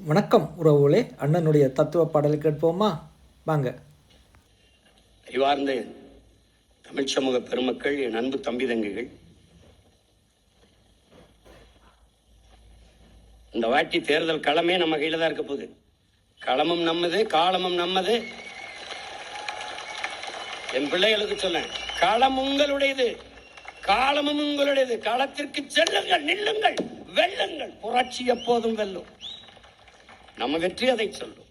வணக்கம் உறவுகளே, அண்ணனுடைய தத்துவ பாடலை கேட்போமா? வாங்க. அறிவார்ந்த தமிழ் சமூக பெருமக்கள், என் அன்பு தம்பி தங்கைகள், இந்த வாட்டி தேர்தல் களமே நம்ம கையில தான் இருக்க போகுது. களமும் நம்மது, காலமும் நம்மது. என் பிள்ளைகளுக்கு சொல்ல, களம் உங்களுடையது, காலமும் உங்களுடையது. களத்திற்கு செல்லுங்கள், நில்லுங்கள், வெல்லுங்கள். புரட்சி எப்போதும் வெல்லும். நம்ம வெற்றி அதை சொல்லும்.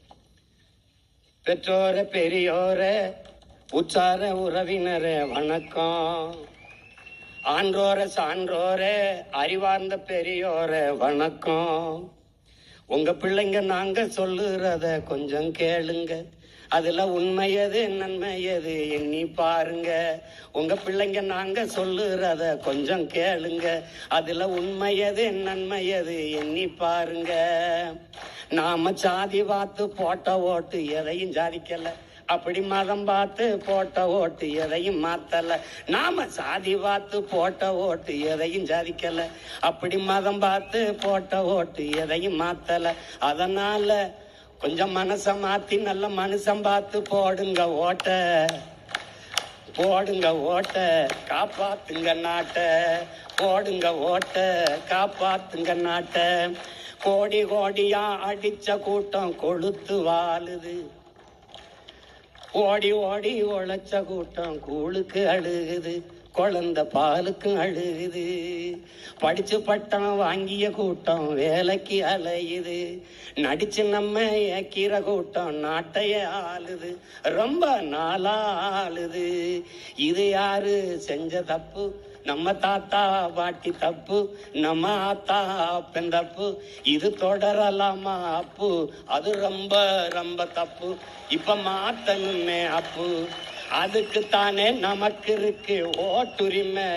பெற்றோர பெரியோர உச்சார உறவினர வணக்கம். ஆன்றோர சான்றோர அறிவார்ந்த பெரியோர வணக்கம். உங்க பிள்ளைங்க நாங்க சொல்லுறத கொஞ்சம் கேளுங்க. அதுல உண்மையது நன்மையது எண்ணி பாருங்க. உங்க பிள்ளைங்க நாங்க சொல்லுறத கொஞ்சம் கேளுங்க. அதுல உண்மையது நன்மையது எண்ணி பாருங்க. நாம சாதி பார்த்து போட்ட ஓட்டு எதையும் சாதிக்கல. அப்படி மதம் பார்த்து போட்ட ஓட்டு எதையும் மாத்தல. நாம சாதி பார்த்து போட்ட ஓட்டு எதையும் சாதிக்கல. அப்படி மதம் பார்த்து போட்ட ஓட்டு எதையும் மாத்தல. அதனால கொஞ்சம் மனச மாத்தி நல்ல மனுஷன் பார்த்து போடுங்க ஓட்ட. போடுங்க ஓட்ட, காப்பாத்துங்க நாட்டை. போடுங்க ஓட்ட, காப்பாத்துங்க நாட்டை. கோடி கோடியா அடிச்ச கூட்டம் கொளுத்து வாழுது. ஓடி ஓடி உழைச்ச கூட்டம் கூழுக்கு அழுகுது. குழந்தை பாலுக்கும் அழுகுது. படிச்சு பட்டம் வாங்கிய கூட்டம் வேலைக்கு அலையுது. நடிச்சு நம்ம ஏக்கிற கூட்டம் நாட்டைய ஆளுது. ரொம்ப நாளா ஆளுது. இது யாரு செஞ்ச தப்பு? நம்ம தாத்தா பாட்டி தப்பு, நம்ம ஆத்தா அப்பன் தப்பு. இது தொடரலாமா அப்பு? அது ரொம்ப ரொம்ப தப்பு. இப்ப மாத்தணுமே அப்பு. அதுக்கு தானே நமக்கு இருக்கு ஓட்டுரிமை.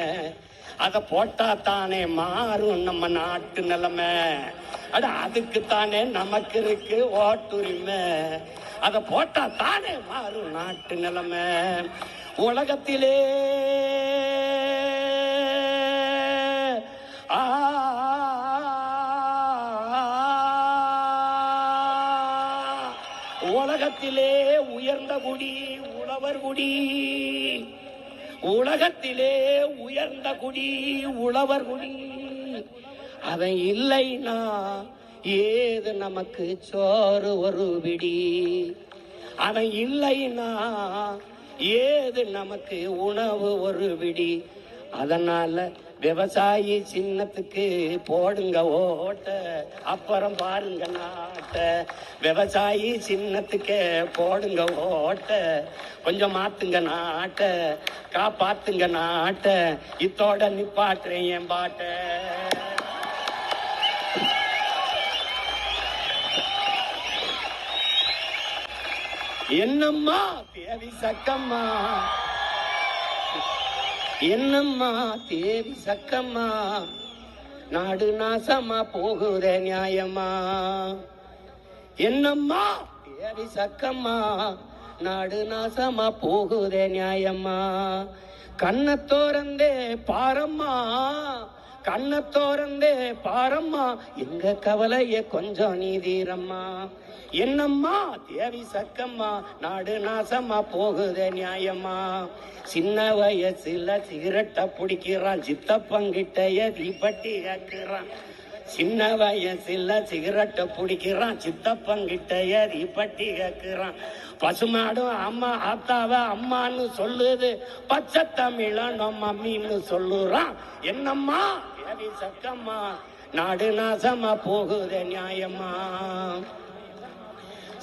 அத போட்டா தானே மாறும் நம்ம நாட்டு நிலைமை. அட அதுக்கு தானே நமக்கு இருக்கு ஓட்டுரிமை. அத போட்டா தானே மாறும் நாட்டு நிலைமை. உலகத்திலே உலகத்திலே உயர்ந்த குடி உழவர் குடி. உலகத்திலே உயர்ந்த குடி உழவர் குடி. அவன் இல்லைனா ஏது நமக்கு சோறு ஒரு பிடி. அவன் இல்லைனா ஏது நமக்கு உணவு ஒரு பிடி. அதனால விவசாயி சின்னத்துக்கு போடுங்க ஓட்ட, அப்புறம் பாருங்க நாட்ட. விவசாயி சின்னத்துக்கு போடுங்க ஓட்ட, கொஞ்சம் மாத்துங்க நாட்ட, காப்பாத்துங்க நாட்ட. இத்தோட நிப்பாட்டுறேன் என் பாட்ட. என்னம்மா தேவி சக்கம்மா, என்னம்மா தேவி சக்கம்மா, நாடு நாசமா போகுதே நியாயமா. என்னம்மா தேவி சக்கம்மா, நாடு நாசமா போகுதே நியாயமா. கண்ணை தோறந்தே பாரம்மா, கண்ணை தோறந்தே பாரம்மா, எங்க கவலைய கொஞ்சம் நீதீரம்மா. என்னம்மா தேவி சக்கம்மா, நாடு நாசமா போகுதே நியாயமா. சின்ன வயசுல சிகரெட்டை பிடிக்கிறான், சித்தப்பங்கிட்டைய தீப்பட்டி கேட்கிறான். சின்ன வயசுல சிகரெட்டை பிடிக்கிறான், சித்தப்பங்கிட்டைய தீப்பட்டி கேட்கிறான். பசுமாடும் அம்மா ஆத்தாவ அம்மான்னு சொல்லுது, பச்சை தமிழ நம்ம மம்மின்னு சொல்லுறான். என்னம்மா தேவி சக்கம்மா, நாடு நாசமா போகுதே நியாயமா.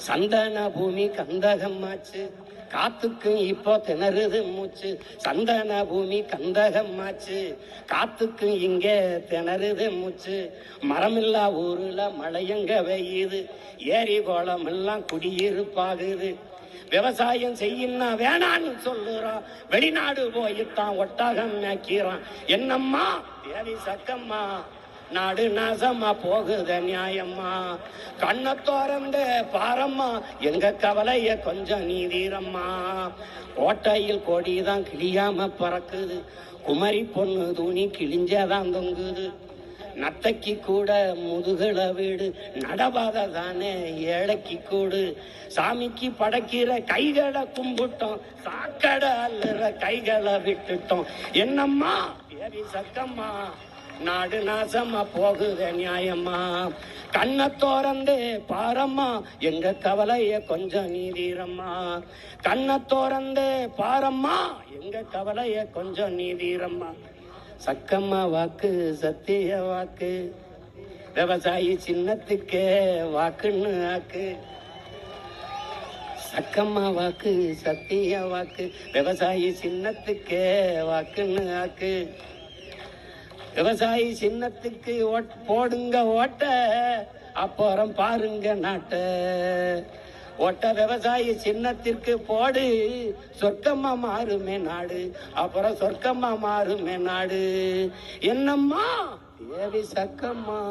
சந்தன பூமி கந்தகமாச்சு, காத்துக்கும் இப்போ திணறுது மூச்சு. சந்தன பூமி கந்தகமாச்சு, காத்துக்கும் இங்க திணறுது மூச்சு. மரமில்லா ஊருல மழையங்க வெய்யுது, ஏரி கோலம் எல்லாம் குடியிருப்பாகுது. விவசாயம் செய்யினா வேணான்னு சொல்லுறான், வெளிநாடு போயிட்டான் ஒட்டகம் மேய்க்கிறான். என்னம்மா தேவி சக்கம்மா, நாடு நாசமா போகுத நியாயம்மா. கண்ணை தோறந்த பாரம்மா, எங்க கவலைய கொஞ்சம் நீதீரம்மா. கோட்டையில் கொடிதான் கிளியாம பறக்குது, குமரி பொண்ணு துணி கிழிஞ்சதான் தொங்குது. நத்தைக்கு கூட முதுகல வீடு, நடபாத தானே ஏழைக்கு கூடு. சாமிக்கு படைக்கிற கைகளை கும்பிட்டோம், சாக்கடை அல்லற கைகளை விட்டுட்டோம். என்னம்மா பேரி சக்கம்மா, நாடு நாசமா போகுத நியாயம்மா. கண்ணை தோறந்தே பாரம்மா, எங்க கவலைய கொஞ்சம் நீதீரம்மா. கண்ணை தோறந்தே பாரம்மா, எங்க கவலைய கொஞ்சம் நீதீரம்மா. சக்கம்மா வாக்கு சத்திய வாக்கு, விவசாயி சின்னத்துக்கே வாக்குன்னு ஆக்கு. சக்கம்மா வாக்கு சத்திய வாக்கு, விவசாயி சின்னத்துக்கே வாக்குன்னு ஆக்கு. விவசாயி சின்னத்துக்கு போடுங்க ஓட்ட, அப்புறம் பாருங்க நாட்ட. ஓட்ட விவசாயி சின்னத்திற்கு போடு, சொர்க்கமா மாறுமே நாடு, அப்புறம் சொர்க்கமா மாறுமே நாடு. என்னம்மா தேவி சக்கம்மா.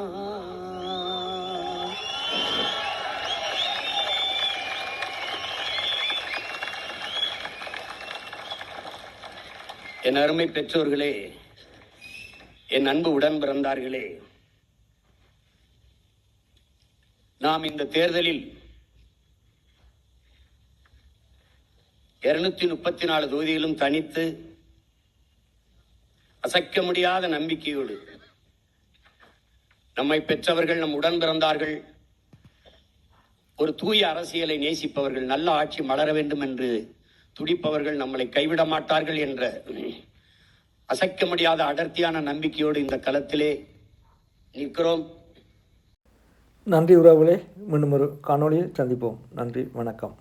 என் அருமை பெற்றோர்களே, என் அன்பு உடன் பிறந்தார்களே, நாம் இந்த தேர்தலில் 234 தொகுதியிலும் தனித்து அசைக்க முடியாத நம்பிக்கையோடு நம்மை பெற்றவர்கள், நம் உடன் பிறந்தார்கள், ஒரு தூய அரசியலை நேசிப்பவர்கள், நல்ல ஆட்சி மலர வேண்டும் என்று துடிப்பவர்கள், நம்மளை கைவிட மாட்டார்கள் என்ற அசைக்க முடியாத அடர்த்தியான நம்பிக்கையோடு இந்த களத்திலே நிற்கிறோம். நன்றி உறவுகளே, மீண்டும் ஒரு காணொளியில் சந்திப்போம். நன்றி, வணக்கம்.